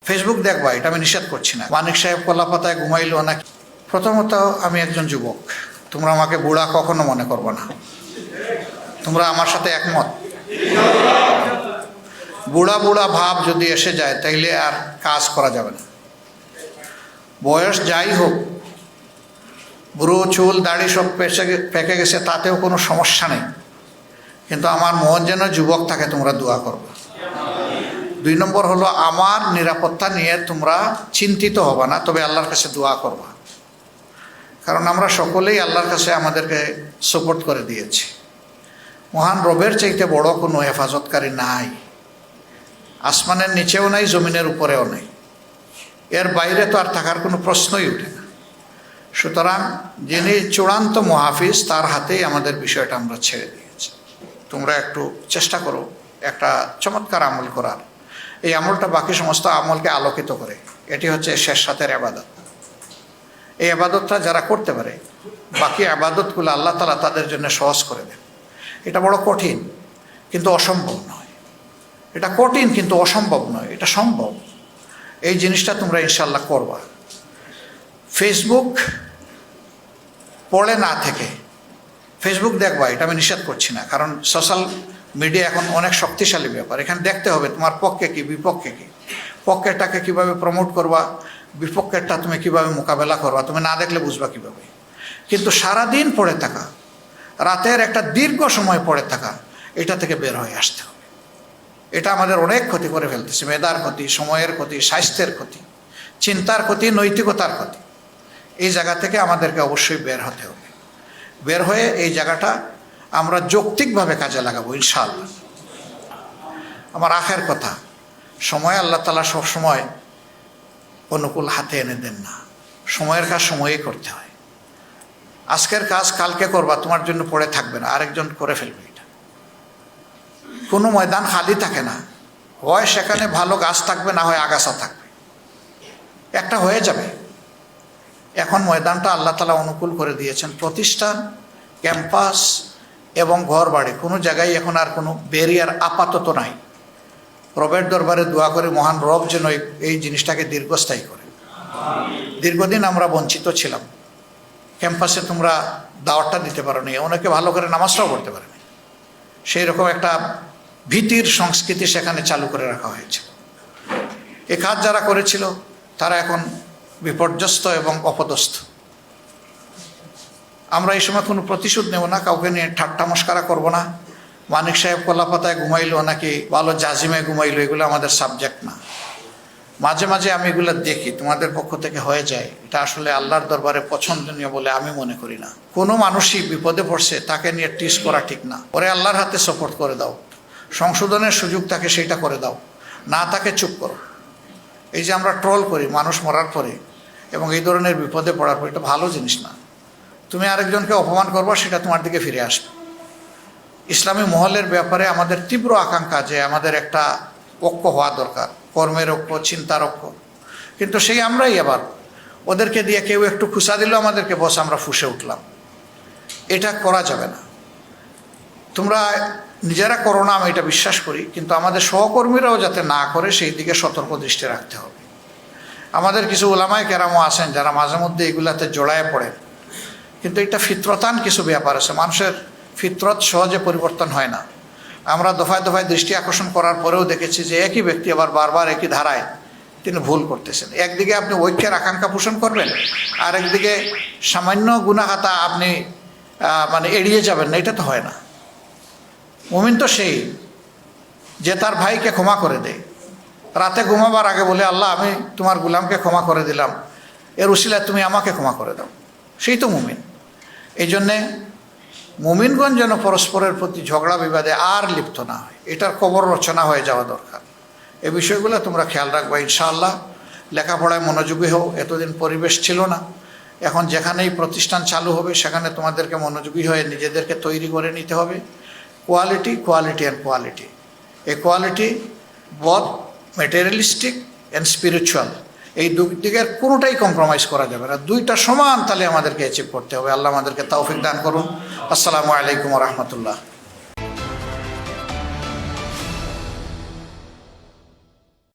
Facebook দেখবা, এটা আমি নিষেধ করছি না। মানিক সাহেব কলাপাতায় ঘুমাইলো নাকি? প্রথমত আমি একজন যুবক, তোমরা আমাকে বুড়া কখনো মনে করবো না। তোমরা আমার সাথে একমত? বুড়া বুড়া ভাব যদি এসে যায় তাইলে আর কাজ করা যাবে না। বয়স যাই হোক, বুড়ো চুল দাড়ি সব পেকে গেছে, তাতেও কোনো সমস্যা নেই, কিন্তু আমার মন যেন যুবক থাকে, তোমরা দোয়া করবে। 2 নম্বর হলো, আমার নিরাপত্তা নিয়ে তোমরা চিন্তিত হবে না, তবে আল্লাহর কাছে দোয়া করবা। কারণ আমরা সকলেই আল্লাহর কাছে আমাদেরকে সাপোর্ট করে দিয়েছি। মহান রবের চাইতে বড় কোনো হেফাজতকারী নাই, আসমানের নিচেও নাই, জমিনের উপরেও নেই। এর বাইরে তো আর থাকার কোনো প্রশ্নই ওঠে না। সুতরাং যিনি চূড়ান্ত মুহাফিজ, তার হাতেই আমাদের বিষয়টা আমরা ছেড়ে দিয়েছি। তোমরা একটু চেষ্টা করো একটা চমৎকার আমল করার। এই আমলটা বাকি সমস্ত আমলকে আলোকিত করে। এটি হচ্ছে শেষ রাতের ইবাদত। এই ইবাদতটা যারা করতে পারে, বাকি ইবাদতগুলো আল্লাহ তাআলা তাদের জন্য সহজ করে দেন। এটা বড় কঠিন, কিন্তু অসম্ভব নয়। এটা কঠিন কিন্তু অসম্ভব নয়, এটা সম্ভব। এই জিনিসটা তোমরা ইনশাল্লাহ করবা। ফেসবুক পড়ে না থেকে ফেসবুক দেখবা, এটা আমি নিষেধ করছি না। কারণ সোশ্যাল মিডিয়া এখন অনেক শক্তিশালী ব্যাপার। এখানে দেখতে হবে তোমার পক্ষে কি বিপক্ষে কি। পক্ষেরটাকে কিভাবে প্রমোট করবা, বিপক্ষেরটা তুমি কিভাবে মোকাবেলা করবা, তুমি না দেখলে বুঝবা কিভাবে। কিন্তু সারাদিন পড়ে থাকা, রাতের একটা দীর্ঘ সময় পড়ে থাকা, এটা থেকে বের হয়ে আসতে হবে। এটা আমাদের অনেক ক্ষতি করে ফেলতেছে। মেধার ক্ষতি, সময়ের ক্ষতি, স্বাস্থ্যের ক্ষতি, চিন্তার ক্ষতি, নৈতিকতার ক্ষতি। এই জায়গা থেকে আমাদেরকে অবশ্যই বের হতে হবে। বের হয়ে এই জায়গাটা আমরা যৌক্তিকভাবে কাজে লাগাবো ইনশাআল্লাহ। আমার আখের কথা, সময় আল্লাহ তাআলা সবসময় অনুকূল হাতে এনে দেন না। সময়ের কাজ সময়েই করতে হয়। আজকের কাজ কালকে করবা, তোমার জন্য পড়ে থাকবে না, আরেকজন করে ফেলবে। এটা কোনো ময়দান খালি থাকে না, হয় সেখানে ভালো গাছ থাকবে, না হয় আগাছা থাকবে, একটা হয়ে যাবে। এখন ময়দানটা আল্লাহ তাআলা অনুকূল করে দিয়েছেন। প্রতিষ্ঠান, ক্যাম্পাস এবং ঘর বাড়ি, কোনো জায়গায় এখন আর কোনো ব্যারিয়ার আপাতত নাই। রবের দরবারে দোয়া করে মহান রব যেন এই জিনিসটাকে দীর্ঘস্থায়ী করে। দীর্ঘদিন আমরা বঞ্চিত ছিলাম। ক্যাম্পাসে তোমরা দাওয়াতটা দিতে পারো নি, অনেকে ভালো করে নামাজটাও পড়তে পারেনি। সেই রকম একটা ভীতির সংস্কৃতি সেখানে চালু করে রাখা হয়েছে। এ কাজ যারা করেছিল তারা এখন বিপর্যস্ত এবং অপদস্থ। আমরা এই সময় কোনো প্রতিশোধ নেব না, কাউকে নিয়ে ঠাট্টা মস্করা করব না। মানিক সাহেব কলাপাতায় ঘুমাইলো নাকি ভালো জাজিমে ঘুমাইলো, এগুলো আমাদের সাবজেক্ট না। মাঝে মাঝে আমি এগুলো দেখি, তোমাদের পক্ষ থেকে হয়ে যায়, এটা আসলে আল্লাহর দরবারে পছন্দনীয় বলে আমি মনে করি না। কোনো মানুষই বিপদে পড়ছে তাকে নিয়ে টিস করা ঠিক না। পরে আল্লাহর হাতে সাপোর্ট করে দাও, সংশোধনের সুযোগ তাকে সেইটা করে দাও, না তাকে চুপ করো। এই যে আমরা ট্রল করি মানুষ মরার পরে এবং এই ধরনের বিপদে পড়ার পর, এটা ভালো জিনিস না। তুমি আরেকজনকে অপমান করবা, সেটা তোমার দিকে ফিরে আসবে। ইসলামী মহলের ব্যাপারে আমাদের তীব্র আকাঙ্ক্ষা যে আমাদের একটা ঐক্য হওয়া দরকার, কর্মের ঐক্য, চিন্তার ঐক্য। কিন্তু সেই আমরাই আবার ওদেরকে দিয়ে কেউ একটু খুশা দিল আমাদেরকে, বস আমরা ফুঁসে উঠলাম। এটা করা যাবে না। তোমরা নিজেরা করো না, আমি এটা বিশ্বাস করি, কিন্তু আমাদের সহকর্মীরাও যাতে না করে সেই দিকে সতর্ক দৃষ্টি রাখতে হবে। আমাদের কিছু ওলামায়ে কেরামও আছেন যারা মাঝে মধ্যে এগুলাতে জড়ায় পড়েন, কিন্তু এটা ফিতরতান কিছু ব্যাপার আছে। মানুষের ফিতরত সহজে পরিবর্তন হয় না। আমরা দফায় দফায় দৃষ্টি আকর্ষণ করার পরেও দেখেছি যে একই ব্যক্তি আবার বারবার একই ধারায় তিনি ভুল করতেছেন। একদিকে আপনি ঐক্যের আকাঙ্ক্ষা পোষণ করবেন, আর একদিকে সামান্য গুনাহাতা আপনি এড়িয়ে যাবেন না, এটা তো হয় না। মুমিন তো সেই যে তার ভাইকে ক্ষমা করে দেয়, রাতে ঘুমাবার আগে বলে, আল্লাহ আমি তোমার গোলামকে ক্ষমা করে দিলাম, এর উসিলায় তুমি আমাকে ক্ষমা করে দাও। সেই তো মুমিন। এই জন্যে মুমিনগণ যেন পরস্পরের প্রতি ঝগড়া বিবাদে আর লিপ্ত না হয়, এটার কবর রচনা হয়ে যাওয়া দরকার। এই বিষয়গুলো তোমরা খেয়াল রাখবা ইনশাআল্লাহ। লেখাপড়ায় মনোযোগী হও, এতদিন পরিবেশ ছিল না। এখন যেখানেই প্রতিষ্ঠান চালু হবে সেখানে তোমাদেরকে মনোযোগী হয়ে নিজেদেরকে তৈরি করে নিতে হবে। Quality, quality and quality. এই quality both materialistic and spiritual, এই দুই দিকের কোনোটাই কম্প্রোমাইজ করা যাবে না। দুইটা সমান তাহলে আমাদেরকে অ্যাচিভ করতে হবে। আল্লাহ আমাদেরকে তৌফিক দান করুন। আসসালামু আলাইকুম ওয়া রাহমাতুল্লাহ।